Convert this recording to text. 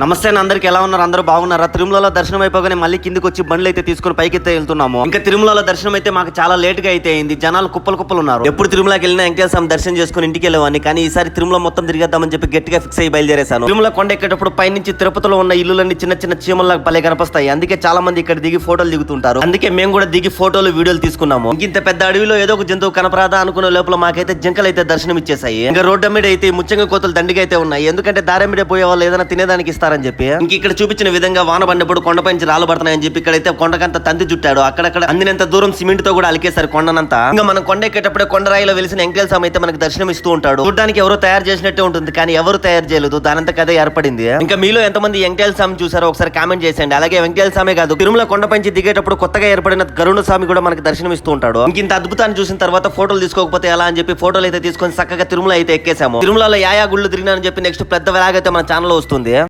నమస్తే అందరికి ఎలా ఉన్నారు? అందరూ బాగున్నారా? తిరుమలలో దర్శనం అయిపోగానే మళ్ళీ కిందికి వచ్చి బండ్లు అయితే తీసుకుని పైకి అయితే వెళ్తున్నాము. ఇంకా తిరుమలలో దర్శనం అయితే మాకు చాలా లేట్ గా అయితే అయింది. జనాలు కుప్పలు ఉన్నారు. ఎప్పుడు తిరుమలకి వెళ్ళినా వెంకటేశ్వర స్వామి దర్శనం చేసుకుని ఇంటికి వెళ్ళేవాడిని, కానీ ఈసారి తిరుమల మొత్తం తిరిగేద్దామని చెప్పి గట్టిగా ఫిక్స్ అయ్యి బయలుదేరేశాను. తిరుమల కొండ ఎక్కేటప్పుడు పైనుంచి తిరుపతిలో ఉన్న ఇల్లులన్నీ చిన్న చిన్న చీమల్లాగా భలే కనిపిస్తాయి. అందుకే చాలా మంది ఇక్కడ దిగి ఫోటోలు దిగుతుంటారు. అందుకే మేము కూడా దిగి ఫోటోలు వీడియోలు తీసుకున్నాము. ఇంత పెద్ద అడవిలో ఏదో ఒక జంతువు కనపరాదా అనుకునే లోపల మాకైతే జింకలు అయితే దర్శనం ఇచ్చేసాయి. ఇంకా రోడ్డు మీద అయితే ముచ్చంగా కోతలు దండిగా అయితే ఉన్నాయి. ఎందుకంటే దారి మీద పోయే వాళ్ళు ఏదైనా తినేదానికి ఇస్తారని చెప్పి. ఇక్కడ చూపించిన విధంగా వాన పడినప్పుడు కొండపై నుంచి రాళ్ళు పడుతున్నాయని చెప్పి ఇక్కడైతే కొండకంత తంతి చుట్టాడు. అక్కడక్కడ అందినంత దూరం సిమెంట్ తో కూడా అలికేశారు కొండనంతా. ఇంకా మనం కొండ ఎక్కేటప్పుడే కొండరాయిలో వెలిసిన వెంకటేశ్వర స్వామి అయితే మనకు దర్శనం ఇస్తూ ఉంటాడు. చూడడానికి ఎవరో తయారు చేసినట్టే ఉంటుంది, కానీ ఎవరు తయారు చేయలేదు. దానంతా కథ ఏర్పడింది. ఇంకా మీలో ఎంతమంది వెంకటేశ్వర స్వామి చూసారో ఒకసారి కామెంట్ చేసేయండి. అలాగే వెంకటేశ్వర స్వామి కాదు, తిరుమల కొండపై నుంచి దిగేటప్పుడు కొత్తగా ఏర్పడిన గరుడ స్వామి కూడా మనకు దర్శనం ఇస్తూ ఉంటాడు. ఇంత అద్భుతాన్ని చూసిన తర్వాత ఫోటోలు తీసుకోకపోతే ఎలా అని చెప్పి ఫోటోలు అయితే తీసుకొని చక్కగా తిరుమల అయితే ఎక్కేసాము. తిరుమలలో యాయా గుళ్ళు తిరిగినా అని చెప్పి నెక్స్ట్ పెద్ద వేలాగైతే మన ఛానల్ వస్తుంది.